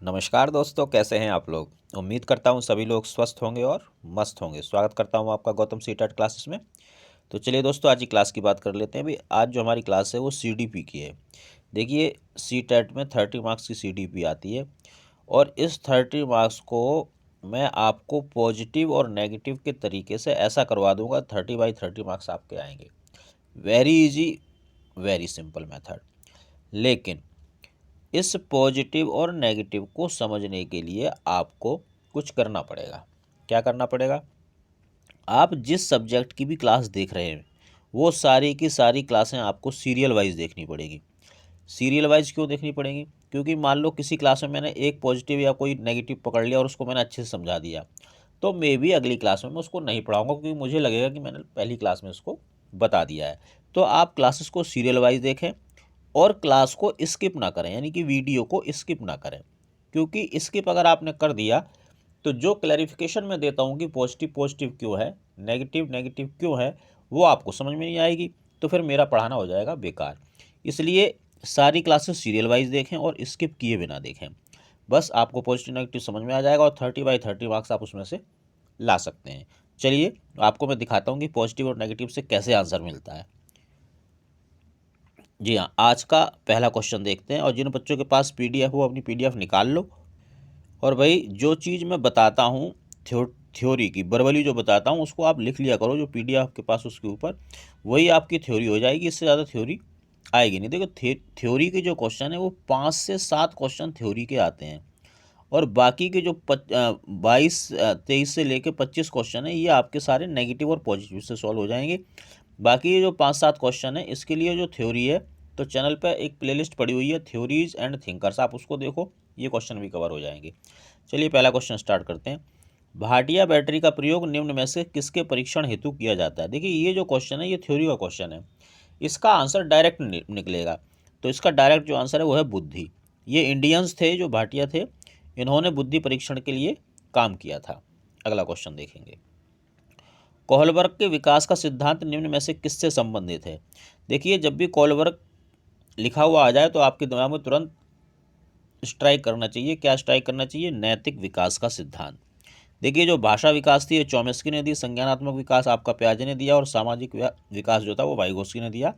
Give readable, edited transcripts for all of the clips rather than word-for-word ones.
नमस्कार दोस्तों, कैसे हैं आप लोग। उम्मीद करता हूं सभी लोग स्वस्थ होंगे और मस्त होंगे। स्वागत करता हूं आपका गौतम सी टेट क्लासेस में। तो चलिए दोस्तों, आज की क्लास की बात कर लेते हैं। भाई आज जो हमारी क्लास है वो सीडीपी की है। देखिए, सी टेट में 30 मार्क्स की सीडीपी आती है और इस 30 मार्क्स को मैं आपको पॉजिटिव और नेगेटिव के तरीके से ऐसा करवा दूंगा। 30/30 मार्क्स आपके आएंगे। Very easy, very simple method. लेकिन इस पॉजिटिव और नेगेटिव को समझने के लिए आपको कुछ करना पड़ेगा। क्या करना पड़ेगा? आप जिस सब्जेक्ट की भी क्लास देख रहे हैं वो सारी की सारी क्लासें आपको सीरियल वाइज देखनी पड़ेगी। सीरियल वाइज क्यों देखनी पड़ेगी? क्योंकि मान लो किसी क्लास में मैंने एक पॉजिटिव या कोई नेगेटिव पकड़ लिया और उसको मैंने अच्छे से समझा दिया, तो मे भी अगली क्लास में मैं उसको नहीं पढ़ाऊंगा, क्योंकि मुझे लगेगा कि मैंने पहली क्लास में उसको बता दिया है। तो आप क्लासेस को सीरियल वाइज देखें और क्लास को स्किप ना करें, यानी कि वीडियो को स्किप ना करें। क्योंकि स्किप अगर आपने कर दिया तो जो क्लैरिफिकेशन मैं देता हूँ कि पॉजिटिव पॉजिटिव क्यों है, नेगेटिव नेगेटिव क्यों है, वो आपको समझ में नहीं आएगी। तो फिर मेरा पढ़ाना हो जाएगा बेकार। इसलिए सारी क्लासेस सीरियल वाइज देखें और स्किप किए बिना देखें। बस आपको पॉजिटिव नेगेटिव समझ में आ जाएगा और 30/30 मार्क्स आप उसमें से ला सकते हैं। चलिए आपको मैं दिखाता हूँ कि पॉजिटिव और नेगेटिव से कैसे आंसर मिलता है। जी हाँ, आज का पहला क्वेश्चन देखते हैं। और जिन बच्चों के पास पीडीएफ हो अपनी पीडीएफ निकाल लो। और भाई जो चीज़ मैं बताता हूँ थ्योरी की वर्बली जो बताता हूँ उसको आप लिख लिया करो, जो पीडीएफ आपके पास उसके ऊपर वही आपकी थ्योरी हो जाएगी। इससे ज़्यादा थ्योरी आएगी नहीं। देखो, थ्योरी के जो क्वेश्चन है वो 5 से 7 क्वेश्चन थ्योरी के आते हैं और बाकी के जो 22-23 से लेकर 25 क्वेश्चन है ये आपके सारे नेगेटिव और पॉजिटिव से सॉल्व हो जाएंगे। बाकी ये जो 5-7 क्वेश्चन है इसके लिए जो थ्योरी है, तो चैनल पर एक प्लेलिस्ट पड़ी हुई है थ्योरीज एंड थिंकर्स, आप उसको देखो, ये क्वेश्चन भी कवर हो जाएंगे। चलिए पहला क्वेश्चन स्टार्ट करते हैं। भाटिया बैटरी का प्रयोग निम्न में से किसके परीक्षण हेतु किया जाता है? देखिए, ये जो क्वेश्चन है ये थ्योरी का क्वेश्चन है। इसका आंसर डायरेक्ट निकलेगा। तो इसका डायरेक्ट जो आंसर है वो है बुद्धि। ये इंडियंस थे जो भाटिया थे, इन्होंने बुद्धि परीक्षण के लिए काम किया था। अगला क्वेश्चन देखेंगे। कोहलबर्ग के विकास का सिद्धांत निम्न में से किससे संबंधित है? देखिए, जब भी कोहलबर्ग लिखा हुआ आ जाए तो आपके दिमाग में तुरंत स्ट्राइक करना चाहिए। क्या स्ट्राइक करना चाहिए? नैतिक विकास का सिद्धांत। देखिए, जो भाषा विकास थी ये चॉम्स्की ने दी, संज्ञानात्मक विकास आपका पियाजे ने दिया और सामाजिक विकास जो था वो वाइगोस्की ने दिया,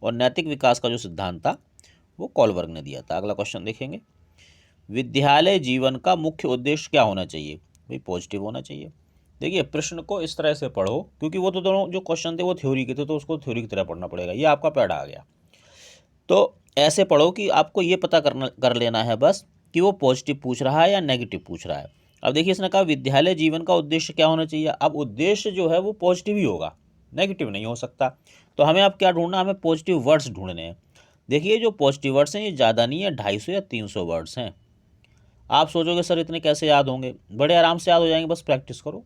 और नैतिक विकास का जो सिद्धांत था वो कोहलबर्ग ने दिया था। अगला क्वेश्चन देखेंगे। विद्यालय जीवन का मुख्य उद्देश्य क्या होना चाहिए? भाई पॉजिटिव होना चाहिए। देखिए, प्रश्न को इस तरह से पढ़ो, क्योंकि वो तो दोनों जो क्वेश्चन थे वो थ्योरी के थे, तो उसको थ्योरी की तरह पढ़ना पड़ेगा। ये आपका पैड़ा आ गया। तो ऐसे पढ़ो कि आपको ये पता कर लेना है बस कि वो पॉजिटिव पूछ रहा है या नेगेटिव पूछ रहा है। अब देखिए, इसने कहा विद्यालय जीवन का उद्देश्य क्या होना चाहिए। अब उद्देश्य जो है वो पॉजिटिव ही होगा, नेगेटिव नहीं हो सकता। तो हमें अब क्या ढूंढना? हमें पॉजिटिव वर्ड्स ढूंढने हैं। देखिए, जो पॉजिटिव वर्ड्स हैं ये ज़्यादा नहीं है, 250 या 300 वर्ड्स हैं। आप सोचोगे सर इतने कैसे याद होंगे? बड़े आराम से याद हो जाएंगे, बस प्रैक्टिस करो।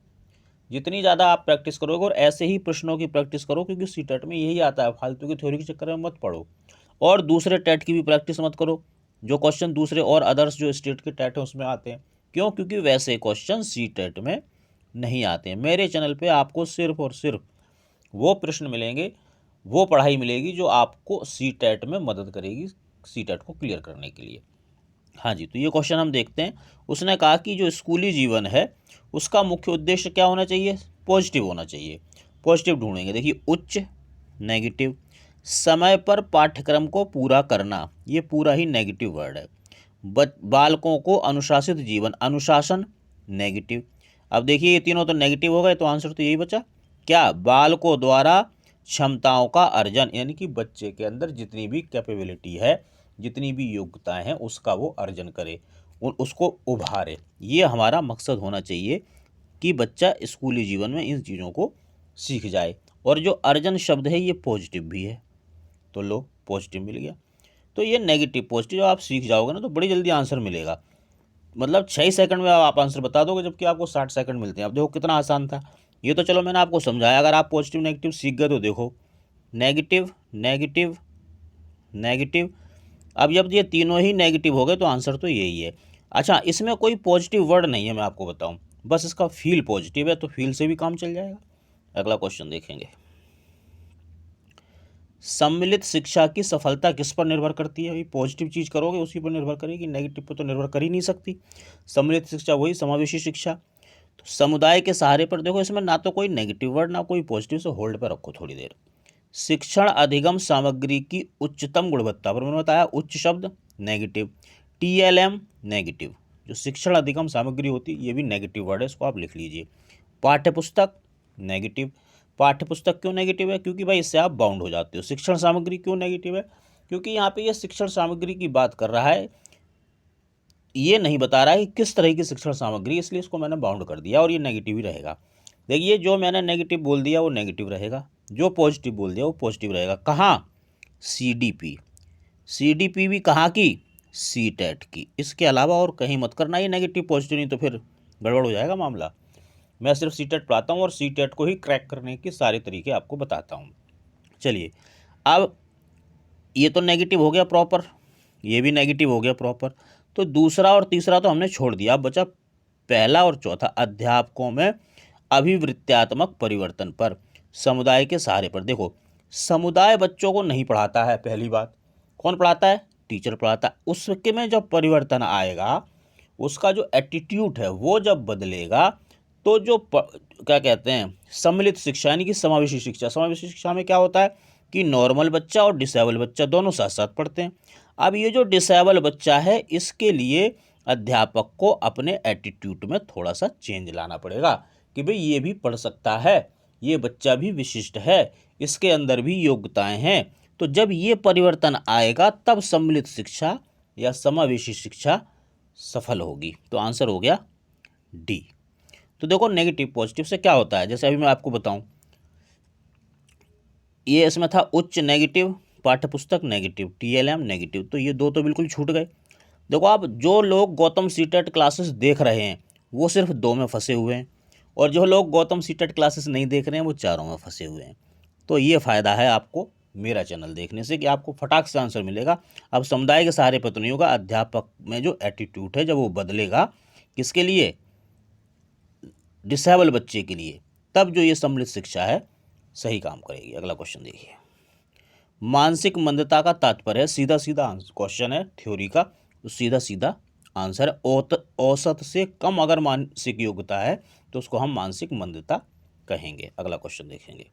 जितनी ज़्यादा आप प्रैक्टिस करोगे और ऐसे ही प्रश्नों की प्रैक्टिस करो, क्योंकि सी टेट में यही आता है, फालतू की थ्योरी के चक्कर में मत पढ़ो। और दूसरे टेट की भी प्रैक्टिस मत करो, जो क्वेश्चन दूसरे और अदर्स जो स्टेट के टेट हैं उसमें आते हैं। क्यों? क्योंकि वैसे क्वेश्चन सी टेट में नहीं आते हैं। मेरे चैनल पे आपको सिर्फ और सिर्फ वो प्रश्न मिलेंगे, वो पढ़ाई मिलेगी जो आपको सी टेट में मदद करेगी सी टेट को क्लियर करने के लिए। हाँ जी, तो ये क्वेश्चन हम देखते हैं। उसने कहा कि जो स्कूली जीवन है उसका मुख्य उद्देश्य क्या होना चाहिए? पॉजिटिव होना चाहिए। पॉजिटिव ढूंढेंगे। देखिए, उच्च, नेगेटिव। समय पर पाठ्यक्रम को पूरा करना, ये पूरा ही नेगेटिव वर्ड है। बालकों को अनुशासित जीवन, अनुशासन, नेगेटिव। अब देखिए, ये तीनों तो नेगेटिव हो गए, तो आंसर तो यही बचा। क्या? बालकों द्वारा क्षमताओं का अर्जन, यानी कि बच्चे के अंदर जितनी भी कैपेबिलिटी है, जितनी भी योग्यताएं हैं उसका वो अर्जन करे, उसको उभारे। ये हमारा मकसद होना चाहिए कि बच्चा स्कूली जीवन में इन चीज़ों को सीख जाए। और जो अर्जन शब्द है ये पॉजिटिव भी है, तो लो पॉजिटिव मिल गया। तो ये नेगेटिव पॉजिटिव जब आप सीख जाओगे ना तो बड़ी जल्दी आंसर मिलेगा। मतलब 6 सेकंड में आप आंसर बता दोगे, जबकि आपको 60 सेकंड मिलते हैं। अब देखो कितना आसान था। ये तो चलो मैंने आपको समझाया। अगर आप पॉजिटिव नेगेटिव सीख गए तो देखो, नेगेटिव नेगेटिव नेगेटिव। अब जब ये तीनों ही नेगेटिव हो गए तो आंसर तो यही है। अच्छा, इसमें कोई पॉजिटिव वर्ड नहीं है, मैं आपको बताऊं, बस इसका फील पॉजिटिव है, तो फील से भी काम चल जाएगा। अगला क्वेश्चन देखेंगे। सम्मिलित शिक्षा की सफलता किस पर निर्भर करती है? भाई पॉजिटिव चीज़ करोगे उसी पर निर्भर करेगी, नेगेटिव पर तो निर्भर कर ही नहीं सकती। सम्मिलित शिक्षा वही समावेशी शिक्षा। तो समुदाय के सहारे पर देखो, इसमें ना तो कोई नेगेटिव वर्ड ना कोई पॉजिटिव, से होल्ड पर रखो थोड़ी देर। शिक्षण अधिगम सामग्री की उच्चतम गुणवत्ता पर, मैंने बताया उच्च शब्द नेगेटिव, TLM नेगेटिव। जो शिक्षण अधिगम सामग्री होती है ये भी नेगेटिव वर्ड है, इसको आप लिख लीजिए। पाठ्यपुस्तक नेगेटिव। पाठ्यपुस्तक क्यों नेगेटिव है? क्योंकि भाई इससे आप बाउंड हो जाते हो। शिक्षण सामग्री क्यों नेगेटिव है? क्योंकि यहाँ पे ये शिक्षण सामग्री की बात कर रहा है, ये नहीं बता रहा है कि किस तरह की शिक्षण सामग्री, इसलिए इसको मैंने बाउंड कर दिया और ये नेगेटिव ही रहेगा। देखिए जो मैंने नेगेटिव बोल दिया वो नेगेटिव रहेगा, जो पॉजिटिव बोल दिया वो पॉजिटिव रहेगा। कहाँ? CDP। CDP भी कहाँ की? CTET की। इसके अलावा और कहीं मत करना ये नेगेटिव पॉजिटिव, नहीं तो फिर गड़बड़ हो जाएगा मामला। मैं सिर्फ CTET पढ़ाता हूँ और CTET को ही क्रैक करने के सारे तरीके आपको बताता हूँ। चलिए, अब ये तो नेगेटिव हो गया प्रॉपर, ये भी नेगेटिव हो गया प्रॉपर। तो दूसरा और तीसरा तो हमने छोड़ दिया, अब बचा पहला और चौथा, अध्यापकों में अभिवृत्त्यात्मक परिवर्तन पर, समुदाय के सहारे पर। देखो, समुदाय बच्चों को नहीं पढ़ाता है, पहली बात। कौन पढ़ाता है? टीचर पढ़ाता है। उसके में जब परिवर्तन आएगा, उसका जो एटीट्यूड है वो जब बदलेगा, तो जो क्या कहते हैं, सम्मिलित शिक्षा यानी कि समावेशी शिक्षा। समावेशी शिक्षा में क्या होता है कि नॉर्मल बच्चा और डिसेबल बच्चा दोनों साथ साथ पढ़ते हैं। अब ये जो डिसेबल बच्चा है, इसके लिए अध्यापक को अपने एटीट्यूड में थोड़ा सा चेंज लाना पड़ेगा कि भाई ये भी पढ़ सकता है, ये बच्चा भी विशिष्ट है, इसके अंदर भी योग्यताएं हैं। तो जब ये परिवर्तन आएगा तब सम्मिलित शिक्षा या समावेशी शिक्षा सफल होगी। तो आंसर हो गया डी। तो देखो, नेगेटिव पॉजिटिव से क्या होता है, जैसे अभी मैं आपको बताऊं, ये इसमें था उच्च नेगेटिव, पाठ्यपुस्तक नेगेटिव, TLM नेगेटिव, तो ये दो तो बिल्कुल छूट गए। देखो, आप जो लोग गौतम CTET क्लासेस देख रहे हैं वो सिर्फ 2 में फंसे हुए हैं, और जो लोग गौतम CTET क्लासेस नहीं देख रहे हैं वो 4 में फंसे हुए हैं। तो ये फ़ायदा है आपको मेरा चैनल देखने से कि आपको फटाक से आंसर मिलेगा। अब समुदाय के सहारे पर तो नहीं होगा, अध्यापक में जो एटीट्यूड है जब वो बदलेगा, किसके लिए? डिसेबल बच्चे के लिए, तब जो ये सम्मिलित शिक्षा है सही काम करेगी। अगला क्वेश्चन देखिए। मानसिक मंदता का तात्पर्य, सीधा सीधा क्वेश्चन है थ्योरी का, तो सीधा सीधा आंसर है औसत से कम अगर मानसिक योग्यता है तो उसको हम मानसिक मंदता कहेंगे। अगला क्वेश्चन देखेंगे।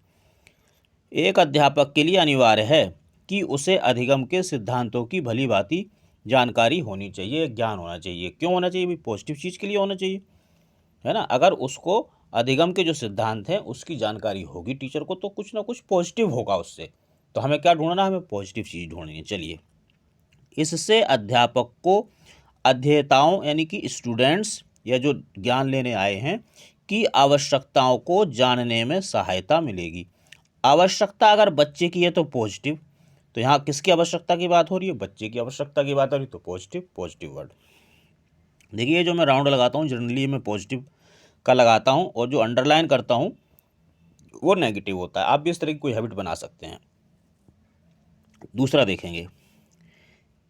एक अध्यापक के लिए अनिवार्य है कि उसे अधिगम के सिद्धांतों की भली भांति जानकारी होनी चाहिए, ज्ञान होना चाहिए। क्यों होना चाहिए? भी पॉजिटिव चीज़ के लिए होना चाहिए, है ना। अगर उसको अधिगम के जो सिद्धांत हैं उसकी जानकारी होगी टीचर को, तो कुछ ना कुछ पॉजिटिव होगा उससे। तो हमें क्या ढूंढना है? हमें पॉजिटिव चीज़ ढूंढनी है। चलिए, इससे अध्यापक को अध्येताओं यानी कि स्टूडेंट्स या जो ज्ञान लेने आए हैं की आवश्यकताओं को जानने में सहायता मिलेगी। आवश्यकता अगर बच्चे की है तो पॉजिटिव, तो यहाँ किसकी आवश्यकता की बात हो रही है? बच्चे की आवश्यकता की बात हो रही है, तो पॉजिटिव, पॉजिटिव वर्ड। देखिए, जो मैं राउंड लगाता हूँ जनरली मैं पॉजिटिव का लगाता हूँ, और जो अंडरलाइन करता हूँ वो नेगेटिव होता है। आप भी इस तरह की कोई हैबिट बना सकते हैं। दूसरा देखेंगे,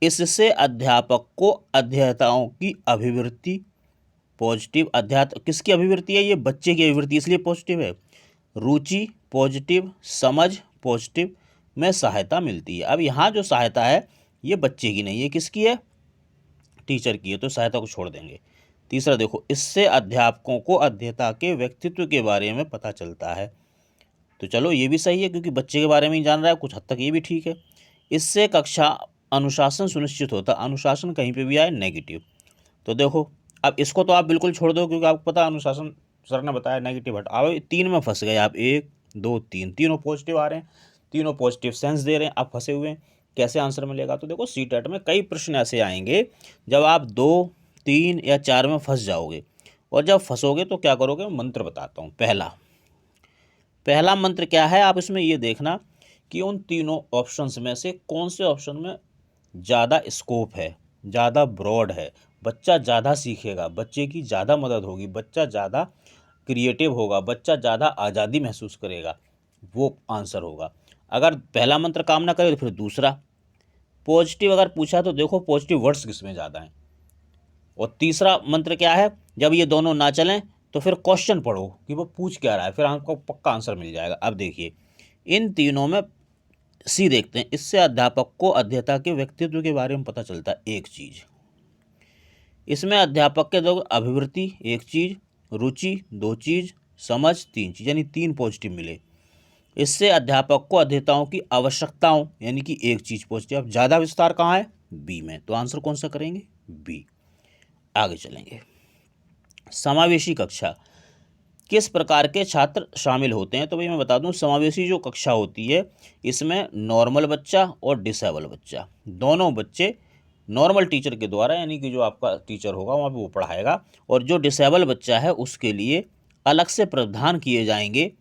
इससे अध्यापक को अध्येताओं की अभिवृत्ति, पॉजिटिव। अध्यात्म किसकी अभिवृत्ति है? ये बच्चे की अभिवृत्ति, इसलिए पॉजिटिव है। रुचि पॉजिटिव, समझ पॉजिटिव में सहायता मिलती है। अब यहाँ जो सहायता है ये बच्चे की नहीं है, किसकी है? टीचर की है, तो सहायता को छोड़ देंगे। तीसरा देखो, इससे अध्यापकों को अध्येता के व्यक्तित्व के बारे में पता चलता है। तो चलो ये भी सही है, क्योंकि बच्चे के बारे में ही जान रहा है, कुछ हद तक ये भी ठीक है। इससे कक्षा अनुशासन सुनिश्चित होता। अनुशासन कहीं पे भी आए नेगेटिव। तो देखो, अब इसको तो आप बिल्कुल छोड़ दो, क्योंकि आपको पता है अनुशासन सर ने बताया नेगेटिव हट। अब 3 में फंस गए आप, 1 2 3, तीनों पॉजिटिव आ रहे हैं, तीनों पॉजिटिव सेंस दे रहे हैं, आप फंसे हुए हैं। कैसे आंसर मिलेगा? तो देखो, CTET में कई प्रश्न ऐसे आएंगे जब आप 2 3 या 4 में फंस जाओगे, और जब फंसोगे तो क्या करोगे? मंत्र बताता हूँ। पहला मंत्र क्या है, आप इसमें ये देखना कि उन तीनों ऑप्शंस में से कौन से ऑप्शन में ज़्यादा स्कोप है, ज़्यादा ब्रॉड है, बच्चा ज़्यादा सीखेगा, बच्चे की ज़्यादा मदद होगी, बच्चा ज़्यादा क्रिएटिव होगा, बच्चा ज़्यादा आज़ादी महसूस करेगा, वो आंसर होगा। अगर पहला मंत्र काम ना करे तो फिर दूसरा। पॉजिटिव अगर पूछा तो देखो पॉजिटिव वर्ड्स किस में ज़्यादा हैं। और तीसरा मंत्र क्या है? जब ये दोनों ना चलें तो फिर क्वेश्चन पढ़ो कि वो पूछ क्या रहा है, फिर आपको पक्का आंसर मिल जाएगा। अब देखिए, इन तीनों में सी देखते हैं, इससे अध्यापक को अध्येता के व्यक्तित्व के बारे में पता चलता है। एक चीज इसमें अध्यापक के दो अभिवृत्ति एक चीज, रुचि दो चीज, समझ तीन चीज, यानी तीन पॉजिटिव मिले। इससे अध्यापक को अध्येताओं की आवश्यकताओं यानी कि एक चीज पॉजिटिव। अब ज्यादा विस्तार कहाँ है? बी में। तो आंसर कौन सा करेंगे? बी। आगे चलेंगे। समावेशी कक्षा किस प्रकार के छात्र शामिल होते हैं? तो भाई मैं बता दूं, समावेशी जो कक्षा होती है इसमें नॉर्मल बच्चा और डिसेबल बच्चा, दोनों बच्चे नॉर्मल टीचर के द्वारा, यानी कि जो आपका टीचर होगा वहाँ पे वो पढ़ाएगा, और जो डिसेबल बच्चा है उसके लिए अलग से प्रावधान किए जाएंगे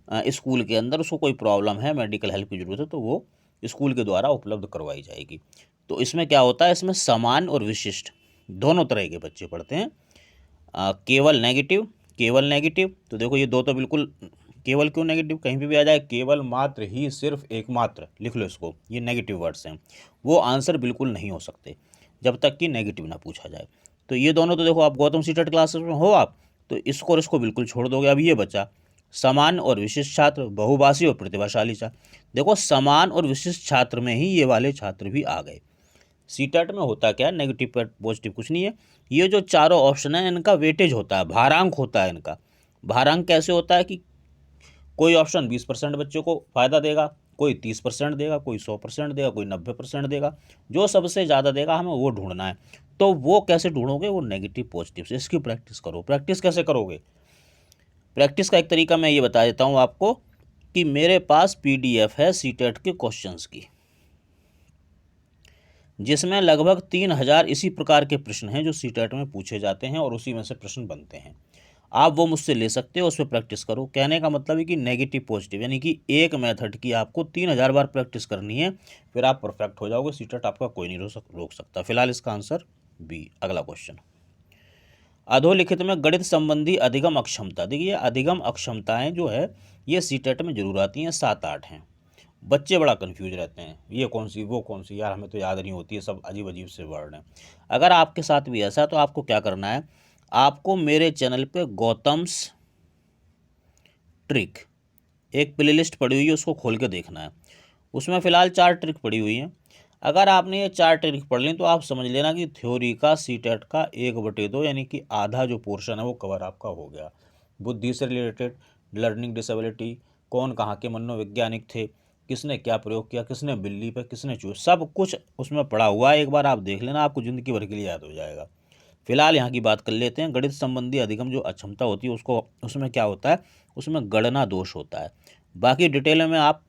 स्कूल के अंदर। उसको कोई प्रॉब्लम है, मेडिकल हेल्प की ज़रूरत है, तो वो स्कूल के द्वारा उपलब्ध करवाई जाएगी। तो इसमें क्या होता है, इसमें समान और विशिष्ट दोनों तरह के बच्चे पढ़ते हैं। केवल नेगेटिव, केवल नेगेटिव, तो देखो ये दो तो बिल्कुल, केवल क्यों नेगेटिव, कहीं पे भी आ जाए केवल, मात्र, ही, सिर्फ, एकमात्र, लिख लो इसको, ये नेगेटिव वर्ड्स हैं, वो आंसर बिल्कुल नहीं हो सकते जब तक कि नेगेटिव ना पूछा जाए। तो ये दोनों तो देखो, आप गौतम सीटेट क्लासेस में हो आप, तो इसको और इसको बिल्कुल छोड़ दोगे। अब ये बचा समान और विशिष्ट छात्र, बहुभाषी और प्रतिभाशाली छात्र। देखो समान और विशिष्ट छात्र में ही ये वाले छात्र भी आ गए। सीटेट में होता क्या है, नेगेटिव पर पॉजिटिव कुछ नहीं है। ये जो चारों ऑप्शन है इनका वेटेज होता है, भारांक होता है इनका। भारांक कैसे होता है कि कोई ऑप्शन 20% बच्चों को फ़ायदा देगा, कोई 30% देगा, कोई 100% देगा, कोई 90% देगा। जो सबसे ज़्यादा देगा हमें वो ढूंढना है। तो वो कैसे ढूंढोगे? वो नेगेटिव पॉजिटिव से। इसकी प्रैक्टिस करो। प्रैक्टिस कैसे करोगे? प्रैक्टिस का एक तरीका मैं ये बता देता हूँ आपको कि मेरे पास PDF है सीटेट के क्वेश्चंस की, जिसमें लगभग 3000 इसी प्रकार के प्रश्न हैं जो सीटेट में पूछे जाते हैं और उसी में से प्रश्न बनते हैं। आप वो मुझसे ले सकते हो, उस पर प्रैक्टिस करो। कहने का मतलब है कि नेगेटिव पॉजिटिव, यानी कि एक मेथड की आपको 3000 बार प्रैक्टिस करनी है, फिर आप परफेक्ट हो जाओगे। सीटेट आपका कोई नहीं रोक सकता। फिलहाल इसका आंसर बी। अगला क्वेश्चन, अधोलिखित में गणित संबंधी अधिगम अक्षमता। देखिए अधिगम अक्षमताएं जो है ये सीटेट में जरूर आती हैं, 7-8 हैं। बच्चे बड़ा कंफ्यूज रहते हैं, ये कौन सी वो कौन सी, यार हमें तो याद नहीं होती है, सब अजीब अजीब से वर्ड हैं। अगर आपके साथ भी ऐसा, तो आपको क्या करना है, आपको मेरे चैनल पे गौतम्स ट्रिक एक प्लेलिस्ट पड़ी हुई है, उसको खोल के देखना है। उसमें फ़िलहाल 4 ट्रिक पड़ी हुई हैं। अगर आपने ये 4 ट्रिक पढ़ ली तो आप समझ लेना कि थ्योरी का सीटेट का 1/2 यानी कि आधा जो पोर्शन है वो कवर आपका हो गया। बुद्धि से रिलेटेड, लर्निंग डिसेबिलिटी, कौन कहाँ के मनोवैज्ञानिक थे, किसने क्या प्रयोग किया, किसने बिल्ली पे, किसने चूहे, सब कुछ उसमें पड़ा हुआ है। एक बार आप देख लेना, आपको ज़िंदगी भर के लिए याद हो जाएगा। फिलहाल यहाँ की बात कर लेते हैं। गणित संबंधी अधिगम जो अक्षमता होती है उसको, उसमें क्या होता है, उसमें गणना दोष होता है। बाकी डिटेल में आप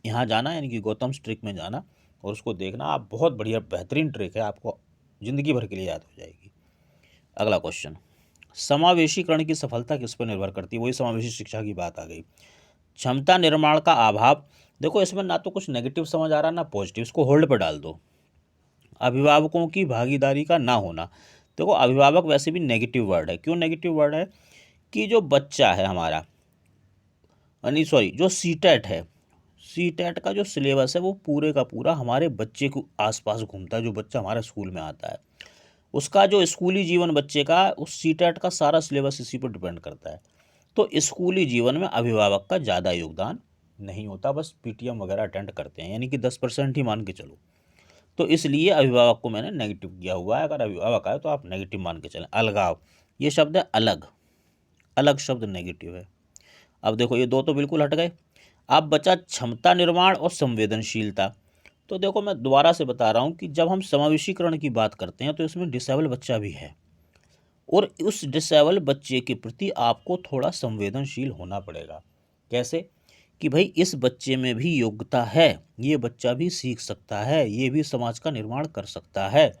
यहाँ जाना, यानी कि गौतम ट्रिक में जाना और उसको देखना। आप बहुत बढ़िया बेहतरीन ट्रिक है, आपको ज़िंदगी भर के लिए याद हो जाएगी। अगला क्वेश्चन, समावेशीकरण की सफलता किस पर निर्भर करती है? वही समावेशी शिक्षा की बात आ गई। क्षमता निर्माण का अभाव। देखो इसमें ना तो कुछ नेगेटिव समझ आ रहा ना पॉजिटिव, इसको होल्ड पर डाल दो। अभिभावकों की भागीदारी का ना होना। देखो अभिभावक वैसे भी नेगेटिव वर्ड है। क्यों नेगेटिव वर्ड है? कि जो बच्चा है हमारा, नहीं सॉरी, जो सीटेट है, सीटेट का जो सिलेबस है वो पूरे का पूरा हमारे बच्चे को आसपास घूमता है। जो बच्चा हमारे स्कूल में आता है उसका जो स्कूली जीवन बच्चे का, उस सीटेट का सारा सिलेबस इसी पर डिपेंड करता है। तो स्कूली जीवन में अभिभावक का ज़्यादा योगदान नहीं होता, बस PTM वगैरह अटेंड करते हैं, यानी कि 10% ही मान के चलो। तो इसलिए अभिभावक को मैंने नेगेटिव किया हुआ है। अगर अभिभावक आए तो आप नेगेटिव मान के चलें। अलगाव, ये शब्द है अलग, अलग शब्द नेगेटिव है। अब देखो ये दो तो बिल्कुल हट गए। अब बचा क्षमता निर्माण और संवेदनशीलता। तो देखो मैं दोबारा से बता रहा हूँ कि जब हम समावेशीकरण की बात करते हैं तो इसमें डिसेबल बच्चा भी है, और उस डिसेबल बच्चे के प्रति आपको थोड़ा संवेदनशील होना पड़ेगा। कैसे? कि भाई इस बच्चे में भी योग्यता है, ये बच्चा भी सीख सकता है, ये भी समाज का निर्माण कर सकता है।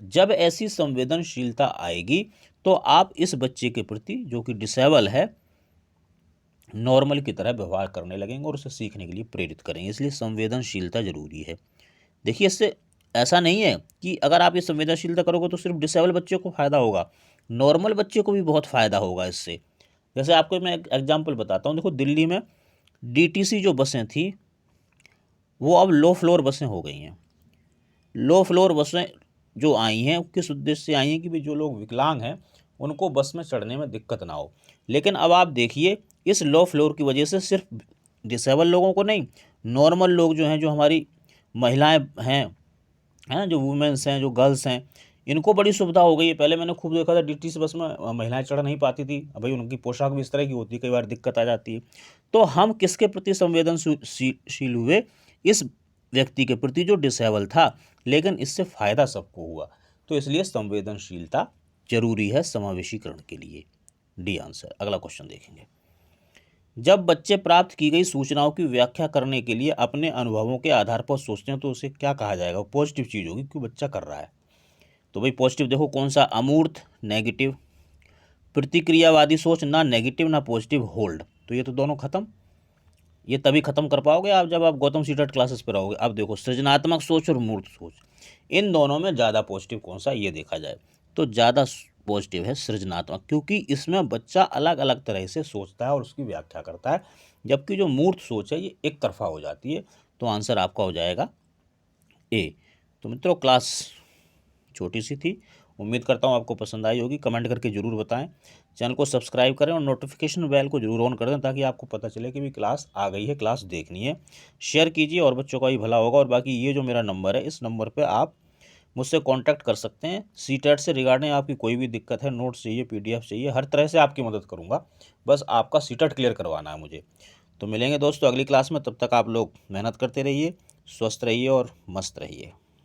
जब ऐसी संवेदनशीलता आएगी तो आप इस बच्चे के प्रति, जो कि डिसेबल है, नॉर्मल की तरह व्यवहार करने लगेंगे और उसे सीखने के लिए प्रेरित करेंगे। इसलिए संवेदनशीलता जरूरी है। देखिए इससे ऐसा नहीं है कि अगर आप ये संवेदनशीलता करोगे तो सिर्फ डिसेबल बच्चे को फ़ायदा होगा, नॉर्मल बच्चे को भी बहुत फ़ायदा होगा इससे। जैसे आपको मैं एक एग्जाम्पल बताता हूँ। देखो दिल्ली में DTC जो बसें थी वो अब लो फ्लोर बसें हो गई हैं। लो फ्लोर बसें जो आई हैं किस उद्देश्य से आई हैं कि भाई जो लोग विकलांग हैं उनको बस में चढ़ने में दिक्कत ना हो। लेकिन अब आप देखिए इस लो फ्लोर की वजह से सिर्फ डिसेबल लोगों को नहीं, नॉर्मल लोग जो हैं, जो हमारी महिलाएं हैं, है ना, जो वुमेन्स हैं, जो गर्ल्स हैं, इनको बड़ी सुविधा हो गई है। पहले मैंने खूब देखा था डीटीसी बस में महिलाएं चढ़ नहीं पाती थी। अब भाई उनकी पोशाक भी इस तरह की होती है, कई बार दिक्कत आ जाती है। तो हम किसके प्रति संवेदनशील हुए? इस व्यक्ति के प्रति जो डिसेबल था, लेकिन इससे फ़ायदा सबको हुआ। तो इसलिए संवेदनशीलता जरूरी है समावेशीकरण के लिए। D answer. अगला क्वेश्चन देखेंगे। जब बच्चे प्राप्त की गई सूचनाओं की व्याख्या करने के लिए अपने अनुभवों के आधार पर सोचते हैं तो उसे क्या कहा जाएगा? पॉजिटिव चीज़ होगी क्योंकि बच्चा कर रहा है। तो भाई पॉजिटिव देखो कौन सा? अमूर्त नेगेटिव, प्रतिक्रियावादी सोच, ना नेगेटिव ना पॉजिटिव, होल्ड। तो ये तो दोनों खत्म। ये तभी खत्म कर पाओगे आप जब आप गौतम सीटेट क्लासेस पर आओगे। अब देखो सृजनात्मक सोच और मूर्त सोच, इन दोनों में ज़्यादा पॉजिटिव कौन सा, ये देखा जाए तो ज़्यादा पॉजिटिव है सृजनात्मक, क्योंकि इसमें बच्चा अलग अलग तरह से सोचता है और उसकी व्याख्या करता है। जबकि जो मूर्त सोच है ये एक तरफा हो जाती है। तो आंसर आपका हो जाएगा ए। तो मित्रों क्लास छोटी सी थी, उम्मीद करता हूँ आपको पसंद आई होगी। कमेंट करके ज़रूर बताएं, चैनल को सब्सक्राइब करें और नोटिफिकेशन बेल को जरूर ऑन कर दें ताकि आपको पता चले कि भी क्लास आ गई है, क्लास देखनी है। शेयर कीजिए और बच्चों का भी भला होगा। और बाकी ये जो मेरा नंबर है, इस नंबर पर आप मुझसे कांटेक्ट कर सकते हैं। सीटेट से रिगार्डिंग आपकी कोई भी दिक्कत है, नोट्स चाहिए, पीडीएफ चाहिए, हर तरह से आपकी मदद करूंगा। बस आपका सीटेट क्लियर करवाना है मुझे। तो मिलेंगे दोस्तों अगली क्लास में, तब तक आप लोग मेहनत करते रहिए, स्वस्थ रहिए और मस्त रहिए।